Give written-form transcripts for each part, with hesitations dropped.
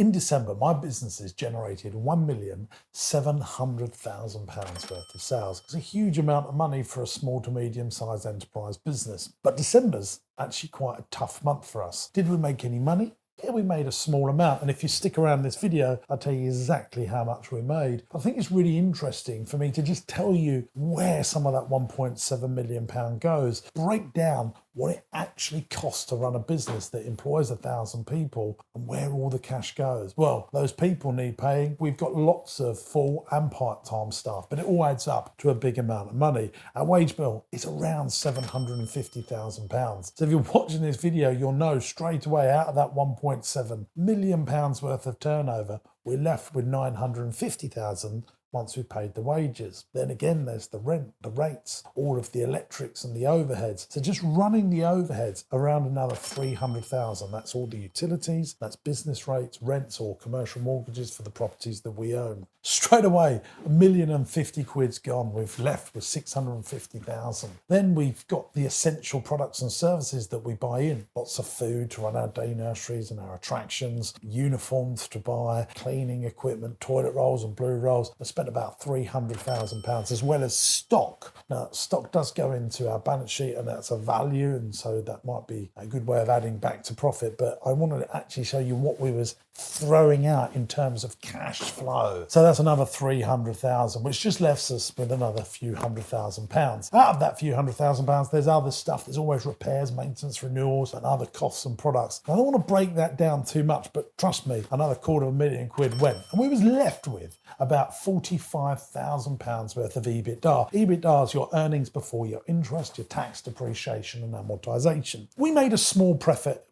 In December, my businesses generated £1,700,000 worth of sales. It's a huge amount of money for a small to medium-sized enterprise business. But December's actually quite a tough month for us. Did we make any money? Yeah, we made a small amount, and if you stick around this video, I'll tell you exactly how much we made. I think it's really interesting for me to just tell you where some of that £1.7 million goes, break down what it actually costs to run a business that employs 1,000 people and where all the cash goes. Well, those people need paying. We've got lots of full and part-time staff, but it all adds up to a big amount of money. Our wage bill is around £750,000. So if you're watching this video, you'll know straight away out of that £1.7 million worth of turnover, we're left with £950,000 once we've paid the wages. Then again, there's the rent, the rates, all of the electrics and the overheads. So just running the overheads around another £300,000. That's all the utilities, that's business rates, rents or commercial mortgages for the properties that we own. Straight away, £1,050,000's gone. We've left with £650,000. Then we've got the essential products and services that we buy in. Lots of food to run our day nurseries and our attractions, uniforms to buy, cleaning equipment, toilet rolls and blue rolls. I spent about £300,000 as well as stock. Now, stock does go into our balance sheet and that's a value, and so that might be a good way of adding back to profit. But I wanted to actually show you what we was throwing out in terms of cash flow. So that's another £300,000, which just left us with another few £100,000. Out of that few £100,000, there's other stuff. There's always repairs, maintenance, renewals, and other costs and products. I don't want to break that down too much, but trust me, another £250,000 went, and we was left with about £45,000 worth of EBITDA. EBITDA is your earnings before your interest, your tax, depreciation, and amortization. We made a small profit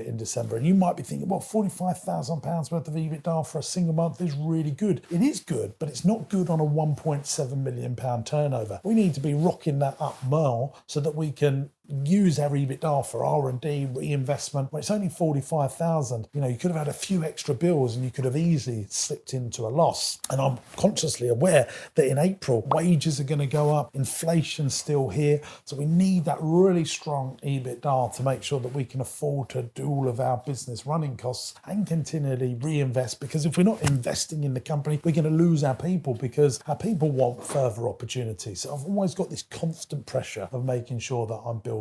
in December, and you might be thinking, well, £45,000 worth of EBITDA for a single month is really good. It is good, but it's not good on a £1.7 million turnover. We need to be rocking that up more so that we can use our EBITDA for R&D, reinvestment. Well, it's only 45,000. You know, you could have had a few extra bills and you could have easily slipped into a loss. And I'm consciously aware that in April, wages are going to go up, inflation's still here. So we need that really strong EBITDA to make sure that we can afford to do all of our business running costs and continually reinvest. Because if we're not investing in the company, we're going to lose our people, because our people want further opportunities. So I've always got this constant pressure of making sure that I'm building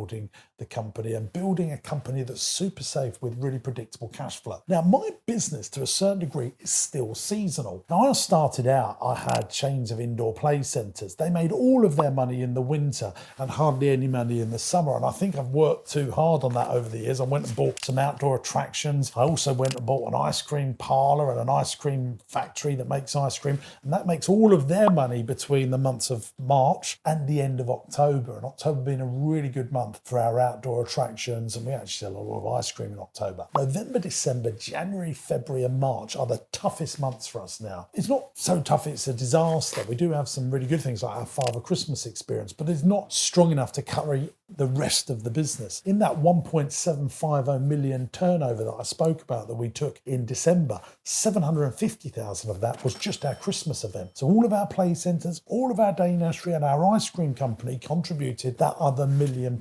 the company and building a company that's super safe with really predictable cash flow. Now, my business to a certain degree is still seasonal. Now, when I started out, I had chains of indoor play centres. They made all of their money in the winter and hardly any money in the summer. And I think I've worked too hard on that over the years. I went and bought some outdoor attractions. I also went and bought an ice cream parlour and an ice cream factory that makes ice cream. And that makes all of their money between the months of March and the end of October. And October being a really good month for our outdoor attractions, and we actually sell a lot of ice cream in October. November, December, January, February and March are the toughest months for us now. It's not so tough it's a disaster. We do have some really good things like our Father Christmas experience, but it's not strong enough to cover the rest of the business. In that 1.750 million turnover that I spoke about that we took in December, 750,000 of that was just our Christmas event. So all of our play centres, all of our day nursery and our ice cream company contributed that other £1 million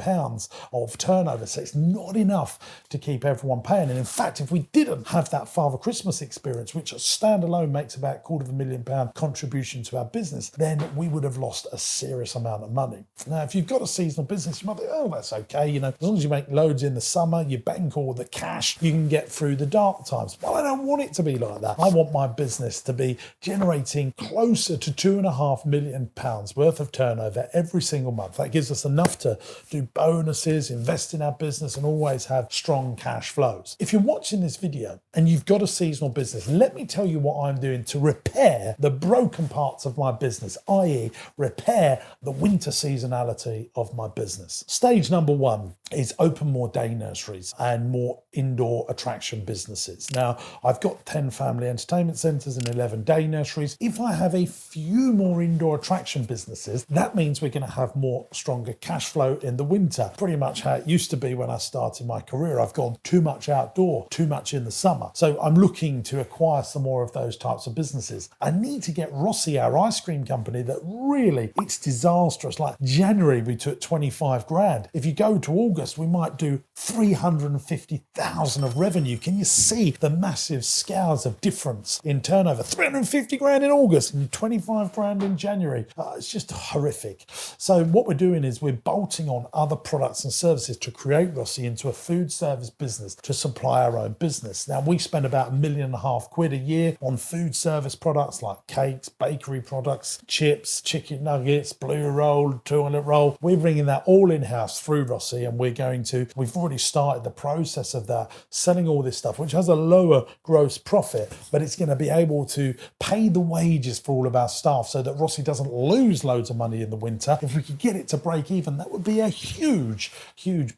of turnover. So it's not enough to keep everyone paying. And in fact, if we didn't have that Father Christmas experience, which standalone makes about £250,000 contribution to our business, then we would have lost a serious amount of money. Now, if you've got a seasonal business, you might think, oh, that's okay. You know, as long as you make loads in the summer, you bank all the cash, you can get through the dark times. Well, I don't want it to be like that. I want my business to be generating closer to £2.5 million worth of turnover every single month. That gives us enough to do bonuses, invest in our business, and always have strong cash flows. If you're watching this video and you've got a seasonal business, let me tell you what I'm doing to repair the broken parts of my business, i.e. repair the winter seasonality of my business. Stage number one is open more day nurseries and more indoor attraction businesses. Now, I've got 10 family entertainment centres and 11 day nurseries. If I have a few more indoor attraction businesses, that means we're going to have more stronger cash flow in the winter. winter, pretty much how it used to be when I started my career. I've gone too much outdoor, too much in the summer. So I'm looking to acquire some more of those types of businesses. I need to get Rossi, our ice cream company, that really, it's disastrous. Like January, we took 25 grand. If you go to August, we might do 350,000 of revenue. Can you see the massive scales of difference in turnover? 350 grand in August and 25 grand in January. It's just horrific. So what we're doing is we're bolting on other products and services to create Rossi into a food service business to supply our own business. Now, we spend about £1.5 million a year on food service products like cakes, bakery products, chips, chicken nuggets, blue roll, toilet roll. We're bringing that all in-house through Rossi, and we've already started the process of that, selling all this stuff, which has a lower gross profit, but it's going to be able to pay the wages for all of our staff so that Rossi doesn't lose loads of money in the winter. If we could get it to break even, that would be a huge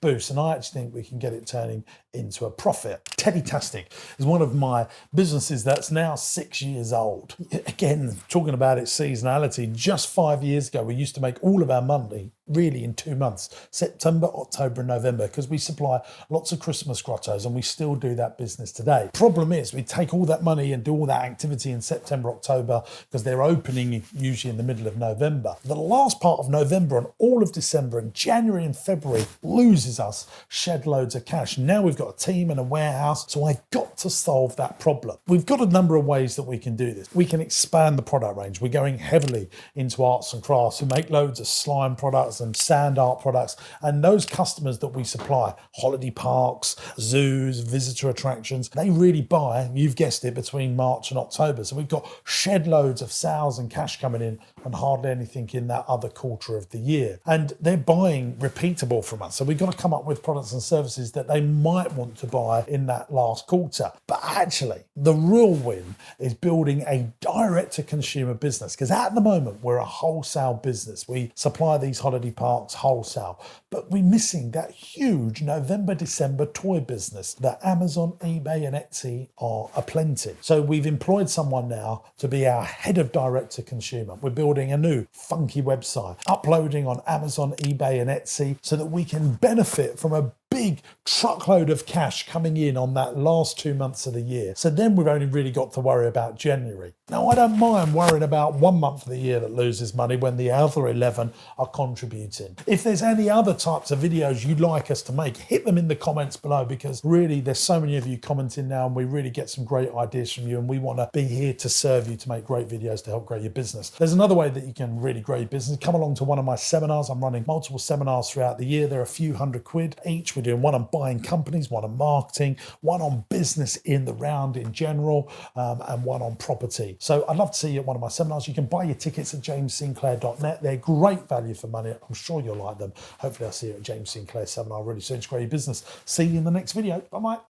boost. And I actually think we can get it turning into a profit. Teddytastic is one of my businesses that's now 6 years old. Again, talking about its seasonality, just 5 years ago, we used to make all of our money really in 2 months, September, October and November, because we supply lots of Christmas grottos, and we still do that business today. Problem is, we take all that money and do all that activity in September, October, because they're opening usually in the middle of November. The last part of November and all of December and January and February loses us shed loads of cash. Now we've got a team and a warehouse, so I've got to solve that problem. We've got a number of ways that we can do this. We can expand the product range. We're going heavily into arts and crafts. We make loads of slime products and sand art products, and those customers that we supply, holiday parks, zoos, visitor attractions, they really buy, you've guessed it, between March and October. So we've got shed loads of sales and cash coming in and hardly anything in that other quarter of the year. And they're buying repeatable from us. So we've got to come up with products and services that they might want to buy in that last quarter. But actually, the real win is building a direct-to-consumer business, because at the moment, we're a wholesale business. We supply these holiday parks wholesale, but we're missing that huge November, December toy business that Amazon, eBay and Etsy are aplenty. So we've employed someone now to be our head of direct-to-consumer. We're building a new funky website, uploading on Amazon, eBay and Etsy so that we can benefit from a big truckload of cash coming in on that last 2 months of the year. So then we've only really got to worry about January. Now, I don't mind worrying about 1 month of the year that loses money when the other 11 are contributing. If there's any other types of videos you'd like us to make, hit them in the comments below, because really there's so many of you commenting now and we really get some great ideas from you, and we want to be here to serve you to make great videos to help grow your business. There's another way that you can really grow your business. Come along to one of my seminars. I'm running multiple seminars throughout the year. They're a few £100 each. We're doing one on buying companies, one on marketing, one on business in the round in general, and one on property. So I'd love to see you at one of my seminars. You can buy your tickets at jamessinclair.net. They're great value for money. I'm sure you'll like them. Hopefully I'll see you at James Sinclair seminar really soon to grow your business. See you in the next video. Bye-bye.